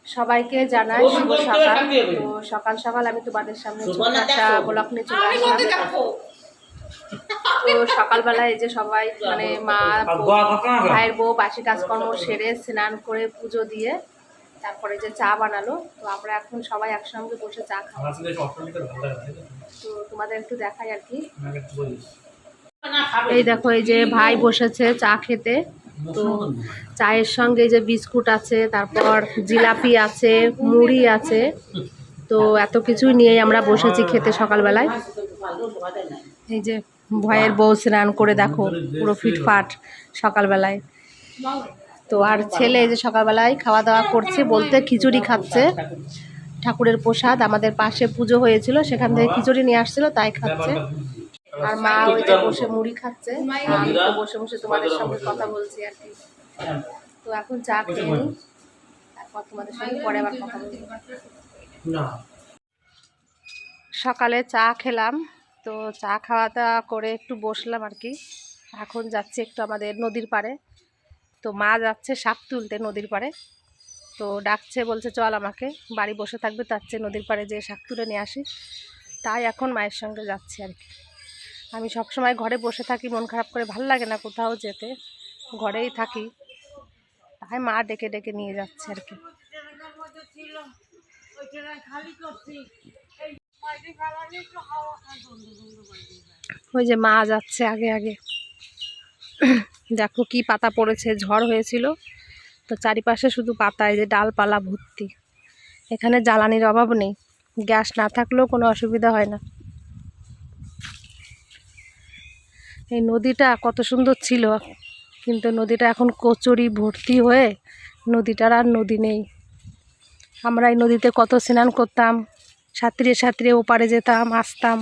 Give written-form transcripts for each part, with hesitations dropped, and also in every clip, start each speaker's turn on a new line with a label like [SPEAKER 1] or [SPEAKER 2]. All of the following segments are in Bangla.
[SPEAKER 1] সবাইকে জানাই শুভ সকাল। তো সকাল সকাল আমি তোমাদের সামনে একটা ব্লগ নিয়ে চলে আসলাম। তো সকালবেলায় এই যে সবাই মানে মা ভাইয়ের বউ বাসি কাজকর্ম সেরে স্নান করে পুজো দিয়ে তারপরে যে চা বানালো। তো আমরা এখন সবাই একসঙ্গে বসে চা খাবো। তো তোমাদের একটু দেখাই আর কি। এই দেখো এই যে ভাই বসেছে চা খেতে। তো চায়ের সঙ্গে যে বিস্কুট আছে, তারপর জিলাপি আছে, মুড়ি আছে। তো এত কিছুই নিয়েই আমরা বসেছি খেতে সকালবেলায়। এই যে ভয়ের বউ স্নান করে দেখো পুরো ফিটফাট সকালবেলায়। তো আর ছেলে এই যে সকালবেলায় খাওয়া দাওয়া করছে, বলতে খিচুড়ি খাচ্ছে। ঠাকুরের প্রসাদ, আমাদের পাশে পুজো হয়েছিল, সেখান থেকে খিচুড়ি নিয়ে আসছিল, তাই খাচ্ছে। আর মা ওই যে বসে মুড়ি খাচ্ছে। আমি তো বসে বসে তোমাদের সঙ্গে কথা বলছি আর কি। তো এখন চা খেয়ে নিই, তারপর তোমাদের সঙ্গে পরে আবার কথা বলবো। সকালে চা খেলাম, তো চা খাওয়া দাওয়া করে একটু বসলাম আর কি। এখন যাচ্ছি একটু আমাদের নদীর পাড়ে। তো মা যাচ্ছে শাক তুলতে নদীর পাড়ে। তো ডাকছে, বলছে চল আমাকে, বাড়ি বসে থাকবে তার চেয়ে নদীর পাড়ে যেয়ে শাক তুলে নিয়ে আসি। তাই এখন মায়ের সঙ্গে যাচ্ছি আর কি। আমি সবসময় ঘরে বসে থাকি, মন খারাপ করে, ভালো লাগে না কোথাও যেতে, ঘরেই থাকি। তাই মা ডেকে ডেকে নিয়ে যাচ্ছে আর কি। ওই যে মা যাচ্ছে আগে আগে। দেখো কি পাতা পড়েছে, ঝড় হয়েছিল তো চারিপাশে শুধু পাতা, এই যে ডালপালা ভর্তি। এখানে জ্বালানির অভাব নেই, গ্যাস না থাকলেও কোনো অসুবিধা হয় না। এই নদীটা কত সুন্দর ছিল, কিন্তু নদীটা এখন কচুরি ভর্তি হয়ে নদীটার আর নদী নেই। আমরা এই নদীতে কত স্নান করতাম, সাঁতরিয়ে সাঁতরিয়ে ওপারে যেতাম আসতাম।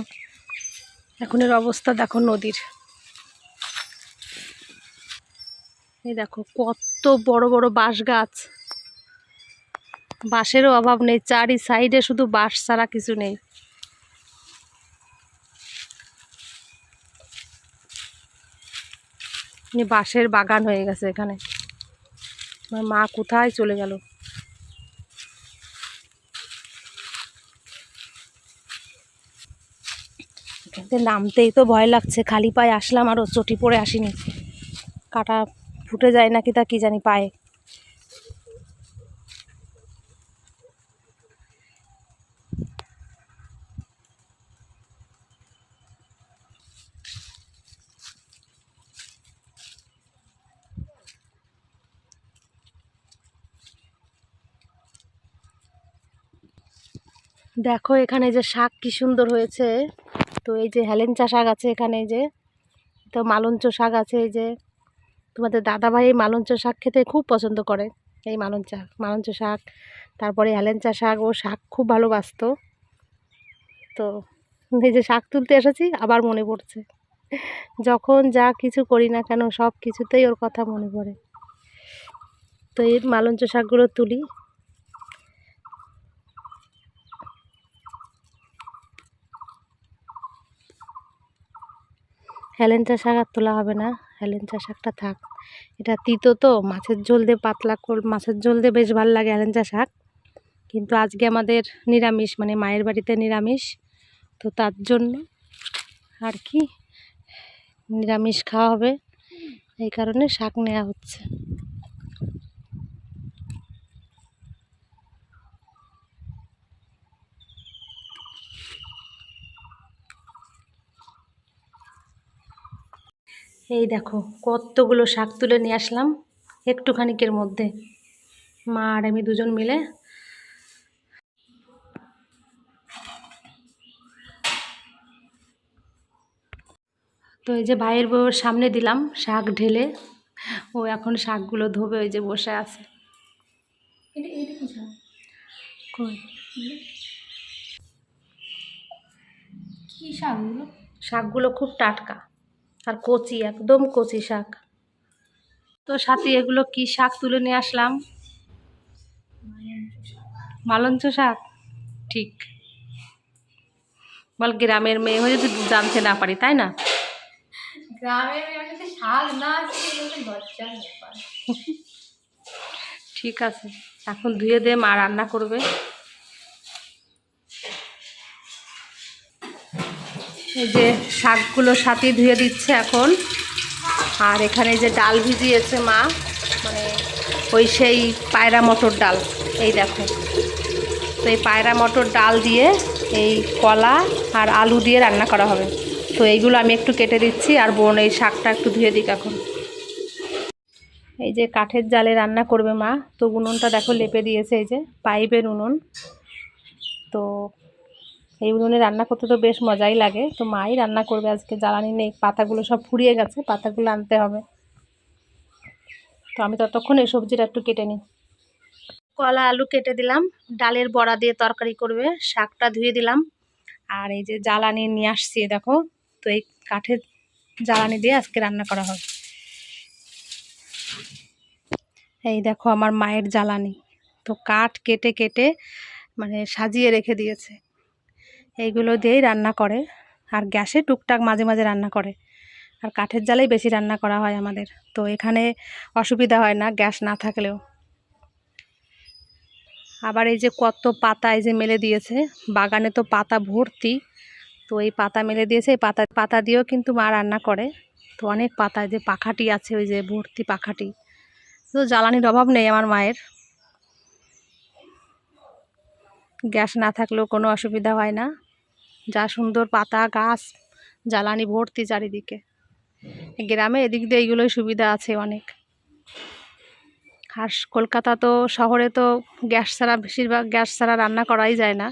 [SPEAKER 1] এখনের অবস্থা দেখো নদীর। এই দেখো কত বড় বড় বাঁশ গাছ, বাঁশেরও অভাব নেই, চারি সাইডে শুধু বাঁশ ছাড়া কিছু নেই। বাঁশের বাগান হয়ে গেছে এখানে। আমার মা কোথায় চলে গেল। এখানে নামতেই তো ভয় লাগছে, খালি পায়ে আসলাম, আরও চটি পরে আসিনি, কাটা ফুটে যায় নাকি তা কি জানি পায়ে। দেখো এখানে যে শাক কি সুন্দর হয়েছে। তো এই যে হেলেঞ্চা শাক আছে এখানে, এই যে তো মালঞ্চ শাক আছে। এই যে তোমাদের দাদাভাই এই মালঞ্চ শাক খেতে খুব পছন্দ করে, এই মালঞ্চ শাক, তারপরে হেলেঞ্চা শাক, ও শাক খুব ভালোবাসতো। তো এই যে শাক তুলতে এসেছি, আবার মনে পড়ছে, যখন যা কিছু করি না কেন সব কিছুতেই ওর কথা মনে পড়ে। তো এই মালঞ্চ শাকগুলো তুলি। হেলেঞ্চা শাক আর তোলা হবে না, হেলেঞ্চা শাকটা থাক, এটা তিতো তো, মাছের ঝোল দিয়ে মাছের ঝোল দিয়ে বেশ ভালো লাগে হেলেঞ্চা শাক। কিন্তু আজকে আমাদের নিরামিষ, মানে মায়ের বাড়িতে নিরামিষ, তো তার জন্য আর কি নিরামিষ খাওয়া হবে, এই কারণে শাক নেওয়া হচ্ছে। এই দেখো কতগুলো শাক তুলে নিয়ে আসলাম একটুখানিকের মধ্যে, মা আর আমি দুজন মিলে। তো এই যে ভাইয়ের বউয়ের সামনে দিলাম শাক ঢেলে, ও এখন শাকগুলো ধোবে, ওই যে বসে আছে। কি শাকগুলো? শাকগুলো খুব টাটকা আর কচি, একদম কচি শাক। তো সাথে এগুলো কি শাক তুলে নিয়ে আসলাম, মালঞ্চ শাক। ঠিক বল, গ্রামের মেয়ে হয়ে যদি জানতে না পারি, তাই না? গ্রামের মেয়ে শাক না ঠিক আছে। এখন ধুয়ে দিয়ে মা রান্না করবে। এই যে শাকগুলো সাথে ধুয়ে দিচ্ছে এখন। আর এখানে যে ডাল ভিজিয়েছে মা, মানে ওই সেই পায়রা মটর ডাল, এই দেখো। তো এই পায়রা মটর ডাল দিয়ে এই কলা আর আলু দিয়ে রান্না করা হবে। তো এইগুলো আমি একটু কেটে দিচ্ছি, আর বোন এই শাকটা একটু ধুয়ে দিক এখন। এই যে কাঠের জালে রান্না করবে মা। তো উনুনটা দেখো লেপে দিয়েছে, এই যে পাইপের উনুন। তো এই উনুনে রান্না করতে তো বেশ মজাই লাগে। তো মাই রান্না করবে আজকে, জ্বালানি নেই, পাতাগুলো সব ফুরিয়ে গেছে, পাতাগুলো আনতে হবে। তো আমি ততক্ষণ এই সবজিটা একটু কেটে নিই। কলা আলু কেটে দিলাম, ডালের বড়া দিয়ে তরকারি করবে, শাকটা ধুয়ে দিলাম। আর এই যে জ্বালানি নিয়ে আসছি দেখো। তো এই কাঠের জ্বালানি দিয়ে আজকে রান্না করা হবে। এই দেখো আমার মায়ের জ্বালানি। তো কাঠ কেটে কেটে মানে সাজিয়ে রেখে দিয়েছে, এইগুলো দিয়েই রান্না করে। আর গ্যাসে টুকটাক মাঝে মাঝে রান্না করে, আর কাঠের জালেই বেশি রান্না করা হয় আমাদের। তো এখানে অসুবিধা হয় না গ্যাস না থাকলেও। আবার এই যে কত পাতা এই যে মেলে দিয়েছে, বাগানে তো পাতা ভর্তি। তো এই পাতা মেলে দিয়েছে, এই পাতা দিয়েও কিন্তু মা রান্না করে। তো অনেক পাতা, যে পাখাটি আছে ওই যে ভর্তি পাখাটি। তো জ্বালানির অভাব নেই আমার মায়ের, গ্যাস না থাকলেও কোনো অসুবিধা হয় না। যা সুন্দর পাতা গাছ, জ্বালানি ভর্তি চারিদিকে। গ্রামে এদিক দিয়ে এইগুলোই সুবিধা আছে অনেক। আর কলকাতা তো শহরে তো গ্যাস ছাড়া, বেশিরভাগ গ্যাস ছাড়া রান্না করাই যায় না।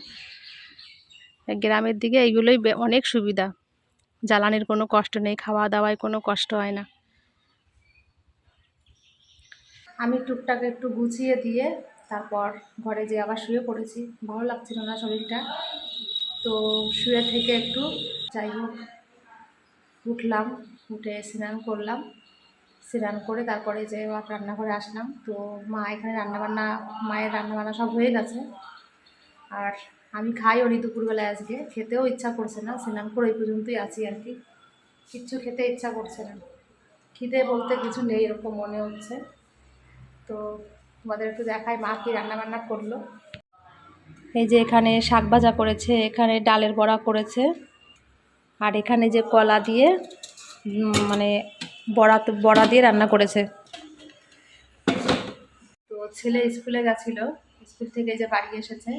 [SPEAKER 1] গ্রামের দিকে এইগুলোই অনেক সুবিধা, জ্বালানির কোনো কষ্ট নেই, খাওয়া দাওয়ায় কোনো কষ্ট হয় না। আমি টুকটাক একটু গুছিয়ে দিয়ে তারপর ঘরে যেয়ে আবার শুয়ে পড়েছি, ভালো লাগছিল না শরীরটা। তো শুয়ে থেকে একটু যাই হোক উঠলাম, উঠে স্নান করলাম, স্নান করে তারপরে যে রান্নাঘরে আসলাম। তো মা এখানে রান্নাবান্না, মায়ের রান্নাবান্না সব হয়ে গেছে। আর আমি খাইও নি দুপুরবেলায়, আজকে খেতেও ইচ্ছা করছে না, স্নান করে ওই পর্যন্তই আছি আর কি। কিচ্ছু খেতে ইচ্ছা করছে না, খিদে বলতে কিছু নেই এরকম মনে হচ্ছে। তো তোমাদের একটু দেখাই মা কি রান্নাবান্না করলো। এই যে এখানে শাক ভাজা করেছে, এখানে ডালের বড়া করেছে, আর এখানে যে কলা দিয়ে মানে বড়া দিয়ে রান্না করেছে। তো ছেলে স্কুলে গেছিলো, স্কুল থেকে যে বাড়ি এসেছে।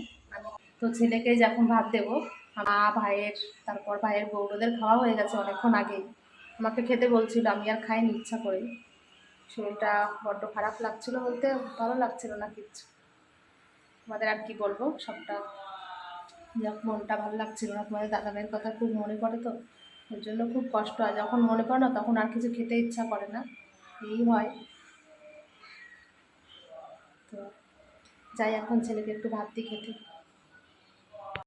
[SPEAKER 1] তো ছেলেকে যখন ভাত দেবো, মা ভাইয়ের, তারপর ভাইয়ের বউদের খাওয়া হয়ে গেছে অনেকক্ষণ আগেই। আমাকে খেতে বলছিল, আমি আর খাইনি ইচ্ছা করে। শরীরটা বড্ড খারাপ লাগছিল, বলতে ভালো লাগছিল না কিচ্ছু। তোমাদের আর কি বলবো, সবটা মনটা ভালো লাগছিল না। তোমাদের দাদাভাইয়ের কথা খুব মনে পড়ে, তো ওর জন্য খুব কষ্ট হয়। যখন মনে পড়ে না তখন আর কিছু খেতে ইচ্ছা করে না, এই হয়। তো যাই এখন ছেলেকে একটু ভাত দিই খেতে।